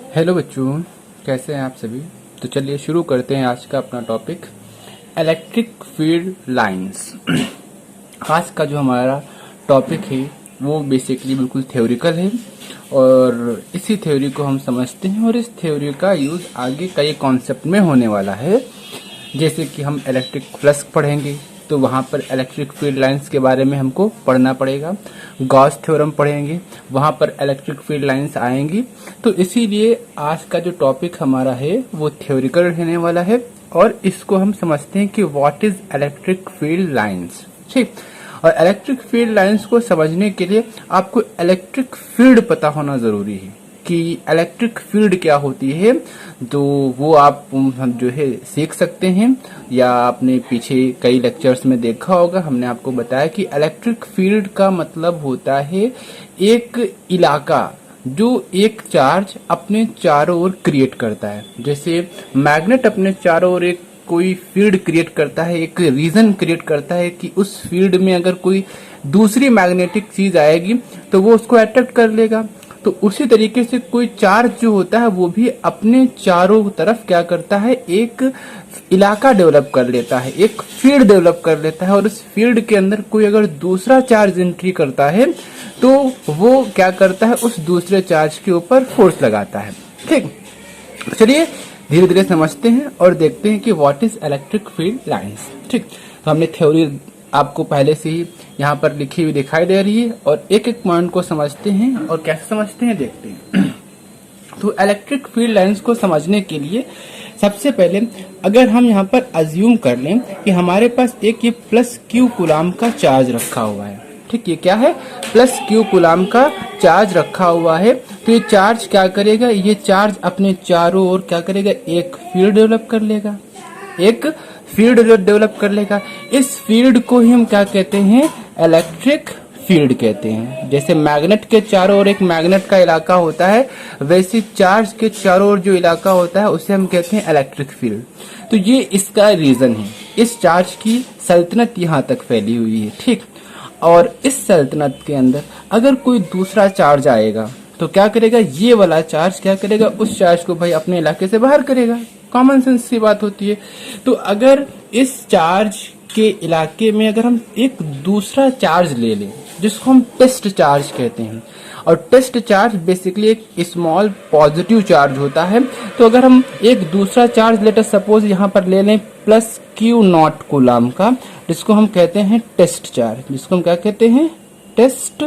Hello बच्चों, कैसे हैं आप सभी। तो चलिए शुरू करते हैं आज का अपना टॉपिक, इलेक्ट्रिक फील्ड लाइंस। आज का जो हमारा टॉपिक है वो बेसिकली बिल्कुल थ्योरिकल है और इसी थ्योरी को हम समझते हैं और इस थ्योरी का यूज आगे कई कॉन्सेप्ट में होने वाला है। जैसे कि हम इलेक्ट्रिक फ्लक्स पढ़ेंगे तो वहाँ पर इलेक्ट्रिक फील्ड लाइंस के बारे में हमको पढ़ना पड़ेगा। गॉस थ्योरम पढ़ेंगे, वहाँ पर इलेक्ट्रिक फील्ड लाइंस आएंगी। तो इसीलिए आज का जो टॉपिक हमारा है वो थ्योरिकल रहने वाला है और इसको हम समझते हैं कि what is electric field lines. ठीक, और इलेक्ट्रिक फील्ड लाइंस को समझने के लिए आपको इलेक्ट्रिक फील्ड पता होना जरूरी है कि इलेक्ट्रिक फील्ड क्या होती है। तो वो आप जो है सीख सकते हैं या आपने पीछे कई लेक्चर्स में देखा होगा। हमने आपको बताया कि इलेक्ट्रिक फील्ड का मतलब होता है एक इलाका जो एक चार्ज अपने चारों ओर क्रिएट करता है। जैसे मैग्नेट अपने चारों ओर एक कोई फील्ड क्रिएट करता है, एक रीजन क्रिएट करता है कि उस फील्ड में अगर कोई दूसरी मैग्नेटिक चीज आएगी तो वो उसको अट्रैक्ट कर लेगा। तो उसी तरीके से कोई चार्ज जो होता है वो भी अपने चारों तरफ क्या करता है, एक इलाका डेवलप कर लेता है, एक फील्ड डेवलप कर लेता है। और उस फील्ड के अंदर कोई अगर दूसरा चार्ज एंट्री करता है तो वो क्या करता है, उस दूसरे चार्ज के ऊपर फोर्स लगाता है। ठीक, चलिए धीरे धीरे समझते हैं और देखते हैं कि what is electric field lines. ठीक, तो हमने थ्योरी आपको पहले से ही यहाँ पर लिखी हुई दिखाई दे रही है और एक एक पॉइंट को समझते हैं और कैसे समझते हैं देखते हैं। तो इलेक्ट्रिक फील्ड लाइंस को समझने के लिए सबसे पहले अगर हम यहाँ पर अज्यूम कर लें कि हमारे पास एक ये प्लस क्यू कूलाम का चार्ज रखा हुआ है। ठीक, ये क्या है, प्लस क्यू कूलाम का चार्ज रखा हुआ है। तो ये चार्ज क्या करेगा, ये चार्ज अपने चारों ओर क्या करेगा, एक फील्ड डेवलप कर लेगा, एक फील्ड डेवलप कर लेगा। इस फील्ड को ही हम क्या कहते हैं, इलेक्ट्रिक फील्ड कहते हैं। जैसे मैग्नेट के चारों ओर एक मैग्नेट का इलाका होता है, वैसे चार्ज के चारों ओर जो इलाका होता है उसे हम कहते हैं इलेक्ट्रिक फील्ड। तो ये इसका रीजन है, इस चार्ज की सल्तनत यहाँ तक फैली हुई है। ठीक, और इस सल्तनत के अंदर अगर कोई दूसरा चार्ज आएगा तो क्या करेगा, ये वाला चार्ज क्या करेगा, उस चार्ज को भाई अपने इलाके से बाहर करेगा। कॉमन सेंस की बात होती है। तो अगर इस चार्ज के इलाके में अगर हम एक दूसरा चार्ज ले लें जिसको हम टेस्ट चार्ज कहते हैं, और टेस्ट चार्ज बेसिकली एक स्मॉल पॉजिटिव चार्ज होता है। तो अगर हम एक दूसरा चार्ज लेटर सपोज यहाँ पर ले लें प्लस क्यू नॉट कूलाम का, जिसको हम कहते हैं टेस्ट चार्ज, जिसको हम क्या कहते हैं, टेस्ट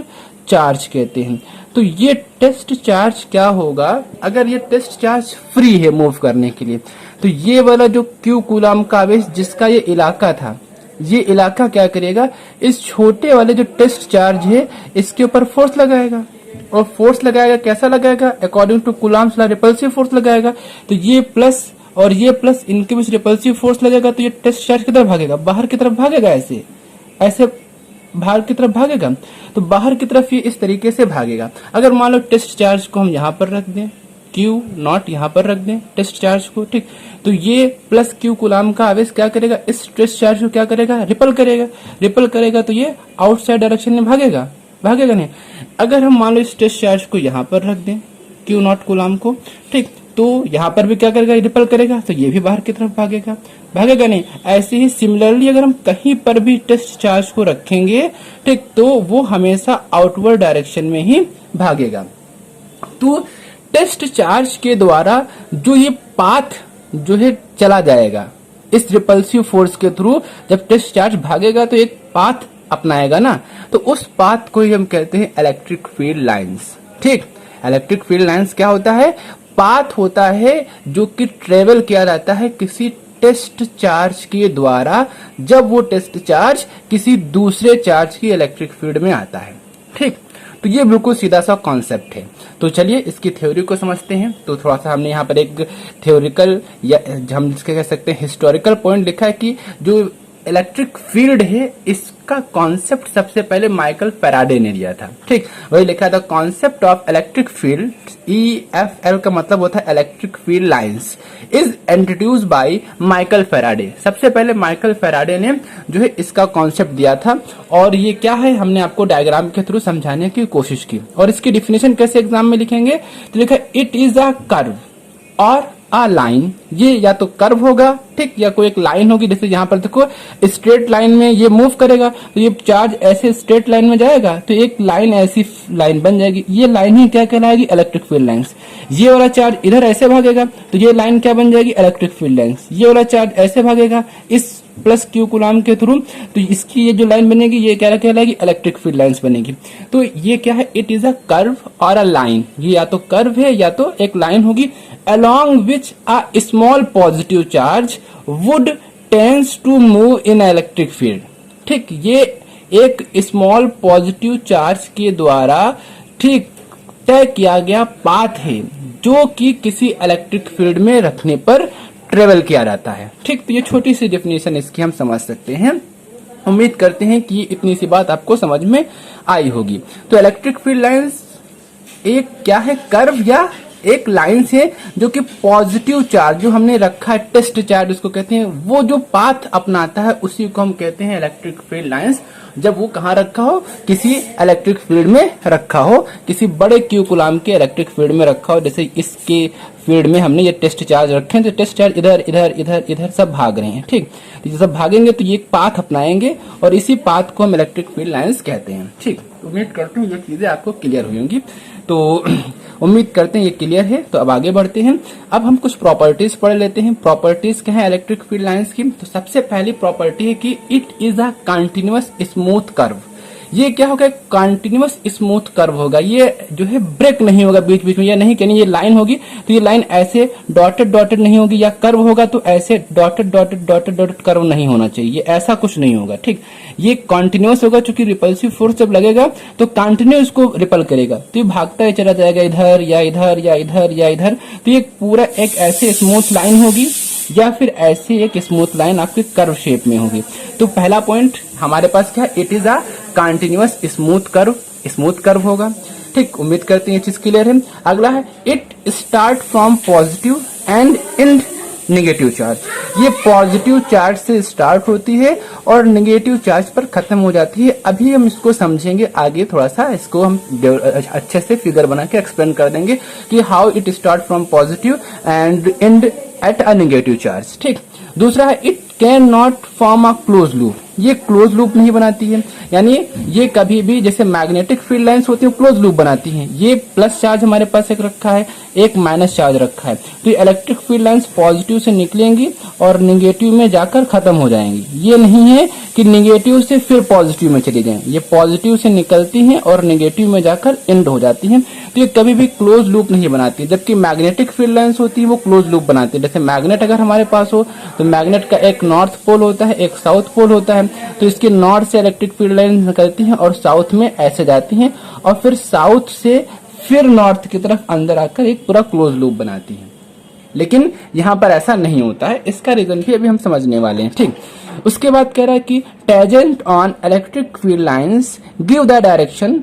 चार्ज कहते हैं। तो ये टेस्ट चार्ज क्या होगा, अगर ये टेस्ट चार्ज फ्री है मूव करने के लिए, तो ये वाला जो क्यू कूलाम का आवेश जिसका ये इलाका था, ये इलाका क्या करेगा, इस छोटे वाले जो टेस्ट चार्ज है इसके ऊपर फोर्स लगाएगा। और फोर्स लगाएगा, कैसा लगाएगा, according to Coulomb's law repulsive force लगाएगा। तो ये प्लस और ये प्लस इनके बीच रिपल्सिव फोर्स लगेगा। तो ये टेस्ट चार्ज की तरफ भागेगा, बाहर की तरफ भागेगा, ऐसे ऐसे बाहर की तरफ भागेगा। तो बाहर की तरफ ये इस तरीके से भागेगा। अगर मान लो टेस्ट चार्ज को हम यहाँ पर रख दें, क्यू नॉट यहाँ पर रख दें टेस्ट चार्ज को, ठीक, तो ये प्लस क्यू कूलाम का आवेश क्या करेगा, इस टेस्ट चार्ज को क्या करेगा, रिपल करेगा। रिपल करेगा तो ये आउटसाइड डायरेक्शन में भागेगा, भागेगा नहीं। अगर हम मान लो इस टेस्ट चार्ज को यहाँ पर रख दें, क्यू नॉट कूलाम को, ठीक, तो यहाँ पर भी क्या करेगा, रिपल करेगा, तो ये भी बाहर की तरफ भागेगा, भागेगा नहीं। ऐसे ही सिमिलरली अगर हम कहीं पर भी टेस्ट चार्ज को रखेंगे, ठीक, तो वो हमेशा आउटवर्ड डायरेक्शन में ही भागेगा। तो टेस्ट चार्ज के द्वारा जो ये पाथ जो है चला जाएगा, इस रिपल्सिव फोर्स के थ्रू जब टेस्ट चार्ज भागेगा तो एक पाथ अपनाएगा ना, तो उस पाथ को ही हम कहते हैं इलेक्ट्रिक फील्ड लाइंस। ठीक, इलेक्ट्रिक फील्ड लाइंस क्या होता है, पाथ होता है जो कि ट्रेवल किया जाता है किसी टेस्ट चार्ज के द्वारा, जब वो टेस्ट चार्ज किसी दूसरे चार्ज की इलेक्ट्रिक फील्ड में आता है। ठीक, तो ये बिल्कुल सीधा सा कॉन्सेप्ट है। तो चलिए इसकी थ्योरी को समझते हैं। तो थोड़ा सा हमने यहाँ पर एक थ्योरिकल या हम जिसके कह सकते हैं हिस्टोरिकल पॉइंट लिखा है कि जो इलेक्ट्रिक फील्ड है इसका कॉन्सेप्ट सबसे पहले माइकल फैराडे ने दिया था। ठीक, वही लिखा था concept of electric field, EFL का मतलब होता है electric field lines, is introduced by Michael Faraday. सबसे पहले माइकल फैराडे ने जो है इसका कॉन्सेप्ट दिया था। और ये क्या है हमने आपको डायग्राम के थ्रू समझाने की कोशिश की। और इसकी डिफिनेशन कैसे एग्जाम में लिखेंगे तो लिखा इट इज अ कर्व और अ लाइन, ये या तो कर्व होगा, ठीक, या कोई एक लाइन होगी। जैसे यहाँ पर देखो स्ट्रेट लाइन में ये मूव करेगा तो ये चार्ज ऐसे स्ट्रेट लाइन में जाएगा तो एक लाइन ऐसी लाइन बन जाएगी, ये लाइन ही क्या कहलाएगी इलेक्ट्रिक फील्ड लाइंस। ये वाला चार्ज इधर ऐसे भागेगा तो ये लाइन क्या बन जाएगी इलेक्ट्रिक फील्ड लाइंस। ये वाला चार्ज ऐसे भागेगा इस प्लस क्यू कूलम के थ्रू तो इसकी ये जो लाइन बनेगी ये क्या कहलाएगी इलेक्ट्रिक फील्ड लाइंस बनेगी। तो ये क्या है इट इज अ कर्व और अ लाइन, ये या तो कर्व है या तो एक लाइन होगी along which a small positive charge would tends to move in electric field। ठीक, ये एक स्मॉल पॉजिटिव चार्ज के द्वारा ठीक तय किया गया पाथ है जो कि किसी इलेक्ट्रिक फील्ड में रखने पर ट्रेवल किया जाता है। ठीक, तो ये छोटी सी डेफिनेशन इसकी हम समझ सकते हैं। उम्मीद करते हैं कि इतनी सी बात आपको समझ में आई होगी। तो इलेक्ट्रिक फील्ड लाइंस एक क्या है कर्व या एक लाइन से जो कि पॉजिटिव चार्ज जो हमने रखा है टेस्ट चार्ज उसको कहते हैं, वो जो पाथ अपनाता है उसी को हम कहते हैं इलेक्ट्रिक फील्ड लाइंस। जब वो कहाँ रखा हो किसी इलेक्ट्रिक फील्ड में रखा हो, किसी बड़े क्यू कूलम के इलेक्ट्रिक फील्ड में रखा हो। जैसे इसके फील्ड में हमने ये टेस्ट चार्ज रखे हैं तो टेस्ट चार्ज इधर इधर इधर इधर सब भाग रहे हैं। ठीक, तो ये सब भागेंगे तो ये एक पाथ अपनाएंगे और इसी पाथ को हम इलेक्ट्रिक फील्ड लाइंस कहते हैं। ठीक, उम्मीद करते हैं ये चीजें आपको क्लियर हुई होंगी। तो उम्मीद करते हैं ये क्लियर है। तो अब आगे बढ़ते हैं। अब हम कुछ प्रॉपर्टीज पढ़ लेते हैं। प्रॉपर्टीज क्या है इलेक्ट्रिक फील्ड लाइंस की। तो सबसे पहली प्रॉपर्टी है कि it is a continuous smooth curve. ये क्या होगा कंटिन्यूअस स्मूथ कर्व होगा, ये जो है ब्रेक नहीं होगा बीच बीच में। या नहीं कहनी ये लाइन होगी तो ये लाइन ऐसे डॉटेड डॉटेड नहीं होगी, या कर्व होगा तो ऐसे dotted dotted dotted dotted curve नहीं होना चाहिए, ये ऐसा कुछ नहीं होगा। ठीक, ये कंटिन्यूअस होगा क्योंकि रिपल्सिव फोर्स जब लगेगा तो कंटिन्यूअस को रिपल करेगा तो ये भागता ही चला जाएगा इधर या इधर या इधर या इधर। तो ये पूरा एक ऐसे स्मूथ लाइन होगी या फिर ऐसे एक स्मूथ लाइन आपके कर्व शेप में होगी। तो पहला पॉइंट हमारे पास क्या है it is a continuous smooth curve होगा। ठीक, उम्मीद करते हैं ये चीज क्लियर है। अगला है it start from positive and and negative charge. ये पॉजिटिव चार्ज से स्टार्ट होती है और नेगेटिव चार्ज पर खत्म हो जाती है। अभी हम इसको समझेंगे आगे, थोड़ा सा इसको हम अच्छे से फिगर बना के एक्सप्लेन कर देंगे कि how it start from positive and and at a negative charge. ठीक, दूसरा है it can not form a close loop. ये क्लोज लूप नहीं बनाती है, यानी ये कभी भी जैसे मैग्नेटिक फील्ड लाइंस होती है क्लोज लूप बनाती हैं। ये प्लस चार्ज हमारे पास एक रखा है, एक माइनस चार्ज रखा है, तो ये इलेक्ट्रिक फील्ड लाइंस पॉजिटिव से निकलेंगी और नेगेटिव में जाकर खत्म हो जाएंगी। ये नहीं है कि नेगेटिव से फिर पॉजिटिव में चली जाएं, ये पॉजिटिव से निकलती हैं और नेगेटिव में जाकर एंड हो जाती हैं। तो ये कभी भी क्लोज लूप नहीं बनाती, जबकि मैग्नेटिक फील्ड लाइंस होती है वो क्लोज लूप बनाती है। जैसे मैग्नेट अगर हमारे पास हो तो मैग्नेट का एक नॉर्थ पोल होता है, एक साउथ पोल होता है, तो इसके नॉर्थ से इलेक्ट्रिक फील्ड लाइन निकलती हैं और साउथ में ऐसे जाती हैं और फिर साउथ से फिर नॉर्थ की तरफ अंदर आकर एक पूरा क्लोज लूप बनाती हैं। लेकिन यहाँ पर ऐसा नहीं होता है, इसका रीजन भी अभी हम समझने वाले हैं। ठीक, उसके बाद कह रहा है कि tangent on electric field lines give the direction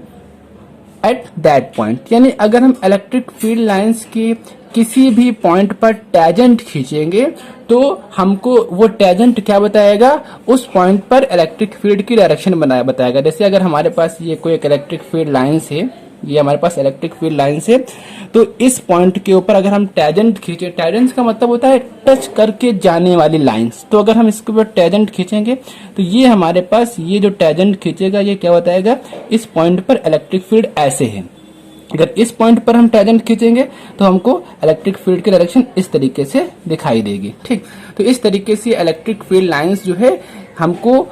at that point. यानी अगर हम इलेक्ट्रिक फील्ड लाइंस की किसी भी पॉइंट पर टेंजेंट खींचेंगे तो हमको वो टेंजेंट क्या बताएगा, उस पॉइंट पर इलेक्ट्रिक फील्ड की डायरेक्शन बताएगा। जैसे अगर हमारे पास ये कोई एक इलेक्ट्रिक फील्ड लाइंस है, ये हमारे पास इलेक्ट्रिक फील्ड लाइंस है, तो इस पॉइंट के ऊपर अगर हम टेंजेंट खींचे, टेंजेंट का मतलब होता है टच करके जाने वाली लाइंस, तो अगर हम इसके ऊपर टेंजेंट खींचेंगे तो ये हमारे पास ये जो टेंजेंट खींचेगा ये क्या बताएगा, इस पॉइंट पर इलेक्ट्रिक फील्ड ऐसे है। अगर इस पॉइंट पर हम टेंजेंट खींचेंगे तो हमको इलेक्ट्रिक फील्ड की डायरेक्शन इस तरीके से दिखाई देगी। ठीक, तो इस तरीके से इलेक्ट्रिक फील्ड लाइंस जो है हमको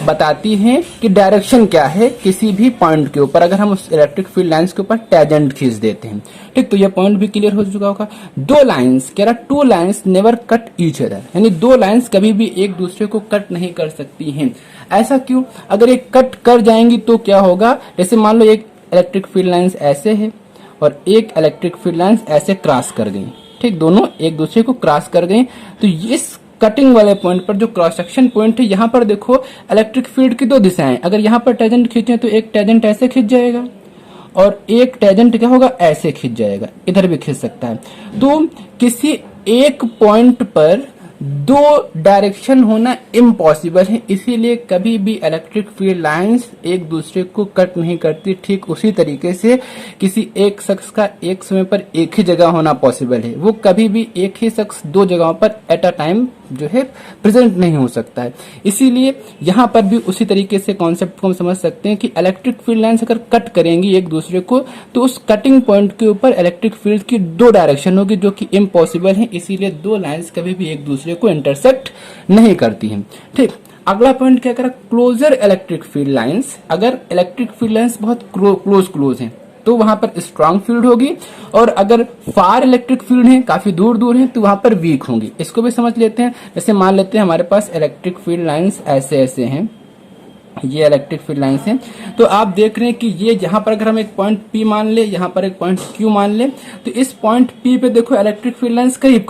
बताती हैं कि डायरेक्शन क्या है किसी भी पॉइंट के ऊपर अगर हम उस इलेक्ट्रिक फील्ड लाइंस के ऊपर टेंजेंट खींच देते हैं। ठीक, तो ये पॉइंट भी क्लियर हो चुका होगा। दो लाइंस कह रहा two lines never cut each other, यानी दो लाइंस कभी भी एक दूसरे को कट नहीं कर सकती हैं। ऐसा क्यों? अगर ये कट कर जाएंगी तो क्या होगा, जैसे मान लो एक इलेक्ट्रिक फील्ड लाइंस ऐसे है और एक इलेक्ट्रिक फील्ड लाइंस ऐसे क्रॉस कर गई। ठीक, दोनों एक दूसरे को क्रॉस कर गई तो इस कटिंग वाले पॉइंट पर जो क्रॉस सेक्शन पॉइंट है, यहाँ पर देखो इलेक्ट्रिक फील्ड की दो दिशाएं, अगर यहाँ पर टेंजेंट खींचे तो एक टेंजेंट ऐसे खींच जाएगा और एक टेंजेंट क्या होगा, ऐसे खींच जाएगा, इधर भी खींच सकता है। तो किसी एक पॉइंट पर दो डायरेक्शन होना इम्पॉसिबल है, इसीलिए कभी भी इलेक्ट्रिक फील्ड लाइंस एक दूसरे को कट नहीं करती। ठीक उसी तरीके से किसी एक शख्स का एक समय पर एक ही जगह होना पॉसिबल है, वो कभी भी एक ही शख्स दो जगहों पर एट अ टाइम जो है प्रेजेंट नहीं हो सकता है। इसीलिए यहाँ पर भी उसी तरीके से कॉन्सेप्ट को हम समझ सकते हैं कि इलेक्ट्रिक फील्ड लाइंस अगर कट करेंगी एक दूसरे को, तो उस कटिंग पॉइंट के ऊपर इलेक्ट्रिक फील्ड की दो डायरेक्शन होगी, जो कि इम्पॉसिबल है। इसीलिए दो लाइंस कभी भी एक दूसरे को इंटरसेक्ट नहीं करती हैं। ठीक, अगला पॉइंट क्या करा, क्लोजर इलेक्ट्रिक फील्ड लाइंस। अगर इलेक्ट्रिक फील्ड लाइंस बहुत क्लोज हैं तो वहां पर स्ट्रांग फील्ड होगी, और अगर फार इलेक्ट्रिक फील्ड है, काफी दूर दूर है, तो वहां पर वीक होंगी। इसको भी समझ लेते हैं। जैसे मान लेते हैं हमारे पास इलेक्ट्रिक फील्ड लाइंस ऐसे ऐसे हैं, ये इलेक्ट्रिक फील्ड लाइंस हैं। तो आप देख रहे हैं कि ये यहाँ पर अगर हम एक पॉइंट P मान ले, यहाँ पर एक पॉइंट Q मान ले, तो इस पॉइंट P पे देखो इलेक्ट्रिक फील्ड लाइंस करीब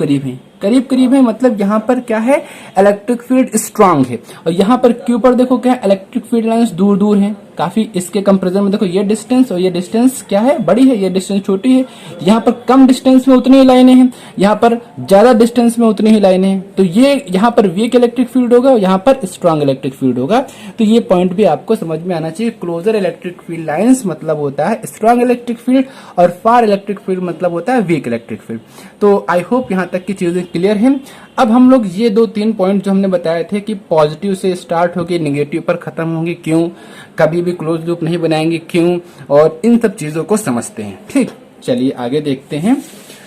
करीब है, मतलब यहाँ पर क्या है, इलेक्ट्रिक फील्ड स्ट्रांग है। और यहाँ पर Q पर देखो क्या है, इलेक्ट्रिक फील्ड लाइंस दूर दूर है काफी। इसके कंपेरिजन में देखो ये डिस्टेंस और ये डिस्टेंस क्या है, बड़ी है, ये डिस्टेंस छोटी है। यहाँ पर कम डिस्टेंस में उतनी ही लाइनें हैं, यहाँ पर ज्यादा डिस्टेंस में उतनी ही लाइनें हैं। तो ये यहाँ पर वीक इलेक्ट्रिक फील्ड होगा और यहाँ पर स्ट्रांग इलेक्ट्रिक फील्ड होगा। तो ये पॉइंट भी आपको समझ में आना चाहिए। क्लोजर इलेक्ट्रिक फील्ड लाइंस मतलब होता है स्ट्रांग इलेक्ट्रिक फील्ड, और फार इलेक्ट्रिक फील्ड मतलब होता है वीक इलेक्ट्रिक फील्ड। तो आई होप यहाँ तक की चीजें क्लियर है। अब हम लोग ये 2-3 पॉइंट जो हमने बताए थे कि पॉजिटिव से स्टार्ट होगी नेगेटिव पर खत्म होंगी क्यों, कभी भी क्लोज लूप नहीं बनाएंगे क्यों, और इन सब चीजों को समझते हैं। ठीक, चलिए आगे देखते हैं।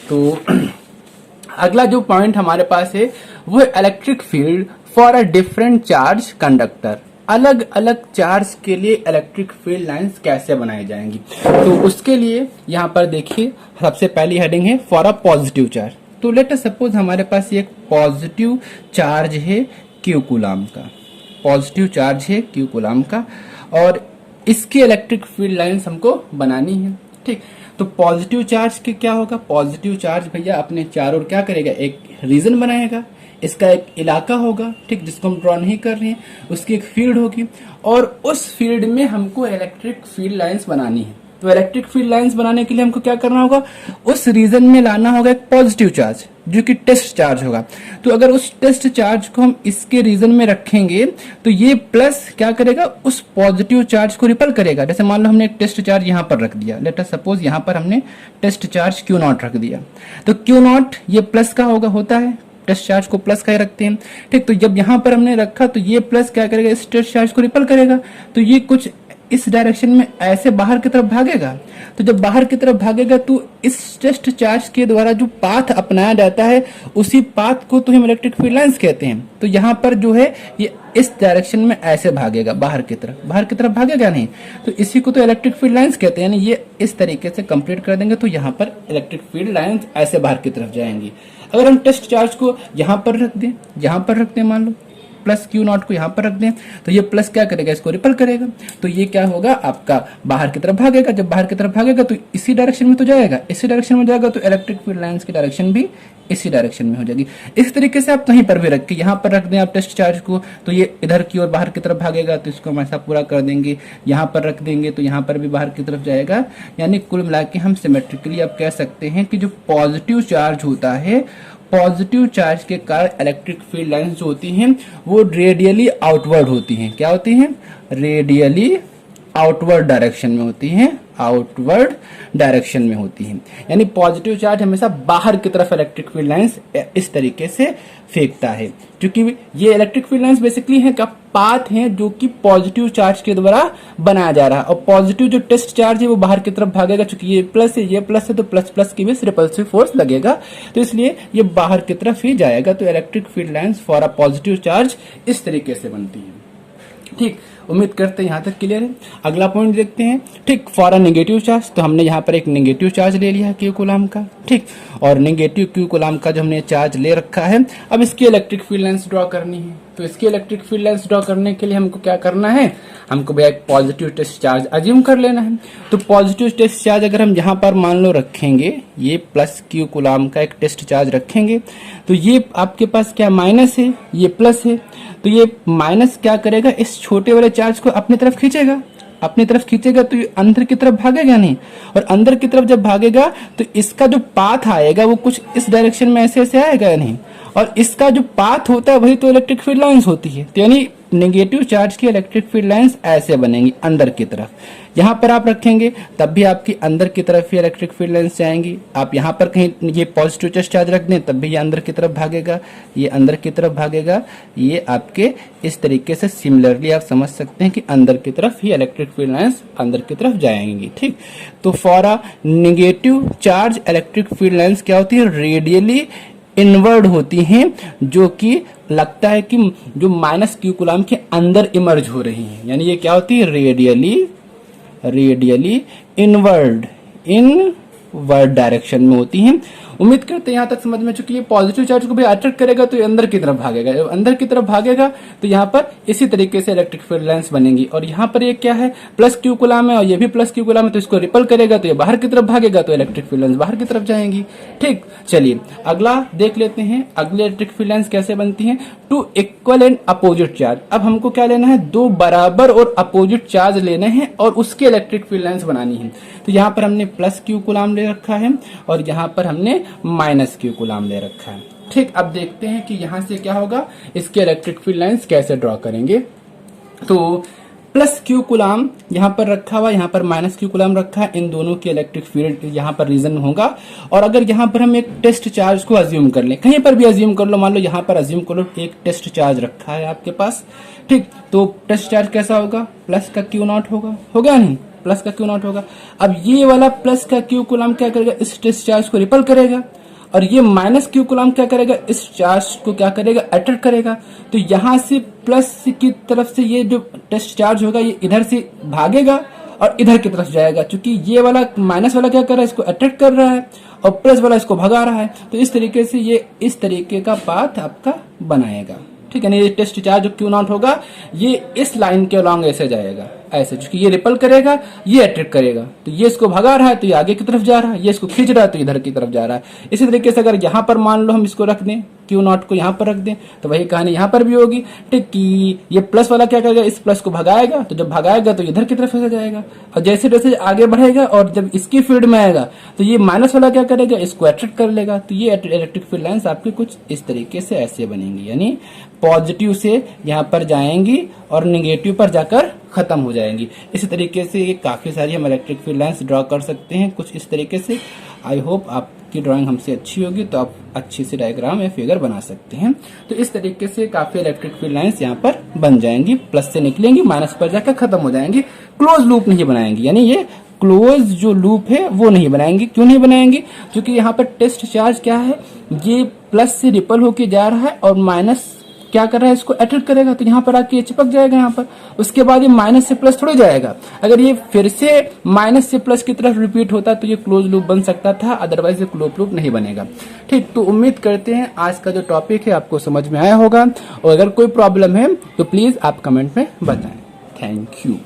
तो अगला जो पॉइंट हमारे पास है वो electric field for a different charge conductor. अलग अलग चार्ज के लिए इलेक्ट्रिक फील्ड लाइंस कैसे बनाई जाएंगी, तो उसके लिए यहाँ पर देखिए सबसे पहली हेडिंग है फॉर अ पॉजिटिव चार्ज। तो लेट अस सपोज हमारे पास एक पॉजिटिव चार्ज है Q कूलाम का, पॉजिटिव चार्ज है Q कूलाम का, और इसकी इलेक्ट्रिक फील्ड लाइंस हमको बनानी है। ठीक, तो पॉजिटिव चार्ज के क्या होगा, पॉजिटिव चार्ज भैया अपने चारों ओर क्या करेगा, एक रीजन बनाएगा, इसका एक इलाका होगा, ठीक, जिसको हम ड्रॉ नहीं कर रहे हैं, उसकी एक फील्ड होगी, और उस फील्ड में हमको इलेक्ट्रिक फील्ड लाइंस बनानी है। तो इलेक्ट्रिक फील्ड लाइंस बनाने के लिए हमको क्या करना होगा, उस रीजन में लाना होगा एक पॉजिटिव चार्ज जो कि टेस्ट चार्ज होगा। तो अगर उस टेस्ट चार्ज को हम इसके रीजन में रखेंगे तो ये प्लस क्या करेगा, उस पॉजिटिव चार्ज को रिपल करेगा। जैसे मान लो हमने एक टेस्ट चार्ज यहाँ पर रख दिया, लेट अस सपोज यहाँ पर हमने टेस्ट चार्ज Q0 रख दिया, तो Q0 ये प्लस का होता है, टेस्ट चार्ज को प्लस का ही रखते हैं। ठीक, तो जब यहाँ पर हमने रखा तो ये प्लस क्या करेगा, इस टेस्ट चार्ज को रिपल करेगा, तो ये कुछ इस डायरेक्शन में ऐसे बाहर की तरफ भागेगा। तो जब बाहर की तरफ भागेगा तो इस टेस्ट चार्ज के द्वारा जो पाथ अपनाया जाता है उसी पाथ को तो हम इलेक्ट्रिक फील्ड लाइंस कहते हैं। तो यहाँ पर जो है ये इस डायरेक्शन में ऐसे भागेगा, बाहर की तरफ भागेगा नहीं, तो इसी को तो इलेक्ट्रिक फील्ड लाइंस कहते हैं। यानी ये इस तरीके से कंप्लीट कर देंगे तो यहाँ पर इलेक्ट्रिक फील्ड लाइंस ऐसे बाहर की तरफ जाएंगी। अगर हम टेस्ट चार्ज को यहाँ पर रख दें, मान लो प्लस Q0 को यहाँ पर रख दें, तो ये प्लस क्या करेगा, इसको रिपल करेगा, तो ये क्या होगा, आपका बाहर की तरफ भागेगा। जब बाहर की तरफ भागेगा तो इसी डायरेक्शन में तो जाएगा, इसी डायरेक्शन में जाएगा, तो इलेक्ट्रिक फील्ड लाइंस की डायरेक्शन भी इसी डायरेक्शन में हो जाएगी। इस तरीके से आप कहीं पर भी रख के यहाँ पर रख दें आप टेस्ट चार्ज को, तो ये इधर की ओर बाहर की तरफ भागेगा, तो इसको हम ऐसा पूरा कर देंगे। यहाँ पर रख देंगे तो यहाँ पर भी बाहर की तरफ जाएगा। यानी कुल मिला के हम सिमेट्रिकली आप कह सकते हैं कि जो पॉजिटिव चार्ज होता है, पॉजिटिव चार्ज के कारण इलेक्ट्रिक फील्ड लाइंस जो होती हैं वो रेडियली आउटवर्ड होती हैं। क्या होती हैं, रेडियली आउटवर्ड डायरेक्शन में होती हैं, आउटवर्ड डायरेक्शन में होती हैं। यानी पॉजिटिव चार्ज हमेशा बाहर की तरफ इलेक्ट्रिक फील्ड लाइंस इस तरीके से फेंकता है, क्योंकि ये इलेक्ट्रिक फील्ड लाइंस बेसिकली है क्या, पाथ है जो कि पॉजिटिव चार्ज के द्वारा बनाया जा रहा है, और पॉजिटिव जो टेस्ट चार्ज है वो बाहर की तरफ भागेगा, क्योंकि ये प्लस है तो प्लस प्लस की भी रिपल्सिव फोर्स लगेगा, तो इसलिए ये बाहर की तरफ ही जाएगा। तो electric field lines for a positive charge इस तरीके से बनती है। ठीक, उम्मीद करते हैं यहाँ तक क्लियर है। अगला पॉइंट देखते हैं। ठीक, फॉर अ नेगेटिव चार्ज, तो हमने यहाँ पर एक नेगेटिव चार्ज ले लिया है क्यू कूलम का। ठीक, और नेगेटिव क्यू कूलम का जो हमने चार्ज ले रखा है, अब इसकी इलेक्ट्रिक फील्ड लाइंस ड्रॉ करनी है। तो इसकी इलेक्ट्रिक फील्ड लाइंस ड्रॉ करने के लिए हमको क्या करना है, हमको भैया एक पॉजिटिव टेस्ट चार्ज अज्यूम कर लेना है। तो पॉजिटिव टेस्ट चार्ज अगर हम यहाँ पर मान लो रखेंगे, ये प्लस क्यू कूलम का एक टेस्ट चार्ज रखेंगे, तो ये आपके पास क्या माइनस है, ये प्लस है। तो ये माइनस क्या करेगा, इस छोटे वाले चार्ज को अपनी तरफ खींचेगा, अपनी तरफ खींचेगा तो ये अंदर की तरफ भागेगा नहीं, और अंदर की तरफ जब भागेगा तो इसका जो पाथ आएगा वो कुछ इस डायरेक्शन में ऐसे ऐसे आएगा नहीं, और इसका जो पाथ होता है वही तो इलेक्ट्रिक फील्ड लाइंस होती है। तो यानी नेगेटिव चार्ज की इलेक्ट्रिक फील्ड लाइंस ऐसे बनेंगी अंदर की तरफ। यहाँ पर आप रखेंगे तब भी आपकी अंदर की तरफ ही इलेक्ट्रिक फील्ड लाइंस जाएंगी। आप यहाँ पर कहीं ये पॉजिटिव टेस्ट चार्ज रख दें तब भी ये अंदर की तरफ भागेगा, ये अंदर की तरफ भागेगा। ये आपके इस तरीके से सिमिलरली आप समझ सकते हैं कि अंदर की तरफ ही इलेक्ट्रिक फील्ड लाइंस अंदर की तरफ जाएंगी। ठीक, तो for a negative charge electric field lines क्या होती है, रेडियली इनवर्ड होती हैं, जो कि लगता है कि जो माइनस क्यू कूलम के अंदर इमर्ज हो रही हैं। यानी ये क्या होती है, रेडियली इनवर्ड डायरेक्शन में होती हैं। उम्मीद करते हैं यहाँ तक समझ में चुकी है। पॉजिटिव चार्ज को भी अट्रैक्ट करेगा तो ये अंदर की तरफ भागेगा, जब अंदर की तरफ भागेगा तो यहाँ पर इसी तरीके से इलेक्ट्रिक फील्ड लाइंस बनेंगी। और यहाँ पर ये क्या है, प्लस क्यू कूलम है और ये भी प्लस क्यू कूलम है, तो इसको रिपल करेगा तो ये बाहर की तरफ भागेगा, तो इलेक्ट्रिक फील्ड लाइंस बाहर की तरफ जाएंगी। ठीक, चलिए अगला देख लेते हैं। अगले इलेक्ट्रिक फील्ड लाइंस कैसे बनती हैं, two equal and opposite charge. अब हमको क्या लेना है, दो बराबर और अपोजिट चार्ज लेने हैं और उसके इलेक्ट्रिक फील्ड लाइंस बनानी है। तो यहाँ पर हमने प्लस क्यू कूलम ले रखा है और यहाँ पर हमने माइनस क्यू कूलम ले रखा है। ठीक, अब देखते हैं कि यहाँ से क्या होगा, इसके इलेक्ट्रिक फील्ड लाइंस कैसे ड्रॉ करेंगे। तो प्लस क्यू कूलम यहाँ पर रखा हुआ, यहाँ पर माइनस क्यू कूलम रखा है, इन दोनों की इलेक्ट्रिक फील्ड यहाँ पर रीजन होगा। और अगर यहाँ पर हम एक टेस्ट चार्ज को अज्यूम कर लें, कहीं पर भी अज्यूम कर लो, मान लो यहाँ पर अज्यूम कर लो एक टेस्ट चार्ज रखा है आपके पास। ठीक, तो टेस्ट चार्ज कैसा होगा, प्लस का क्यू नॉट होगा नहीं, प्लस का क्यू नॉट होगा। अब ये वाला प्लस का क्यू कूलम क्या करेगा, इस टेस्ट चार्ज को रिपल करेगा, और ये माइनस क्यू कूलम क्या करेगा, इस चार्ज को क्या करेगा, अट्रैक्ट करेगा। तो यहां से प्लस की तरफ से ये जो टेस्ट चार्ज होगा ये इधर से भागेगा और इधर की तरफ जाएगा, क्योंकि ये वाला माइनस वाला क्या कर रहा है, इसको अट्रैक्ट कर रहा है और प्लस वाला इसको भगा रहा है। तो इस तरीके से ये इस तरीके का पाथ आपका बनाएगा। ठीक है ना, ये टेस्ट चार्ज जो क्यू नॉट होगा ये इस लाइन के अलॉन्ग ऐसे जाएगा, ऐसे, क्योंकि ये रिपल करेगा, ये अट्रैक्ट करेगा। तो ये इसको भगा रहा है तो ये आगे की तरफ जा रहा है, ये इसको खींच रहा है तो इधर की तरफ जा रहा है। इसी तरीके से अगर यहाँ पर मान लो हम इसको रख दें, क्यू नॉट को यहाँ पर रख दें, तो वही कहानी यहाँ पर भी होगी। ठीक, कि ये प्लस वाला क्या करेगा, इस प्लस को भगाएगा, तो जब भगाएगा तो इधर की तरफ ऐसे जाएगा, और जैसे जैसे आगे बढ़ेगा और जब इसकी फील्ड में आएगा तो ये माइनस वाला क्या करेगा, इसको अट्रैक्ट कर लेगा। तो ये इलेक्ट्रिक फील्ड लाइंस आपकी कुछ इस तरीके से ऐसे बनेंगी, यानी पॉजिटिव से यहाँ पर जाएंगी और निगेटिव पर जाकर खत्म हो जाएंगी। इसी तरीके से ये काफी सारी हम इलेक्ट्रिक फील्ड लाइंस ड्रॉ कर सकते हैं कुछ इस तरीके से। आई होप आपकी ड्राइंग हमसे अच्छी होगी तो आप अच्छी से डायग्राम या फिगर बना सकते हैं। तो इस तरीके से काफी इलेक्ट्रिक फील्ड लाइंस यहाँ पर बन जाएंगी, प्लस से निकलेंगी, माइनस पर जाकर खत्म हो जाएंगी। क्लोज लूप नहीं बनाएंगी, यानी ये क्लोज जो लूप है वो नहीं बनाएंगे। क्यों नहीं बनाएंगे, क्योंकि यहाँ पर टेस्ट चार्ज क्या है, ये प्लस से रिपल होके जा रहा है और माइनस क्या कर रहा है, इसको अट्रैक्ट करेगा, तो यहाँ पर आके ये चिपक जाएगा यहाँ पर। उसके बाद ये माइनस से प्लस थोड़ा जाएगा। अगर ये फिर से माइनस से प्लस की तरफ रिपीट होता तो ये क्लोज लूप बन सकता था, अदरवाइज ये क्लोज लूप नहीं बनेगा। ठीक, तो उम्मीद करते हैं आज का जो टॉपिक है आपको समझ में आया होगा, और अगर कोई प्रॉब्लम है तो प्लीज आप कमेंट में बताएं। Thank you.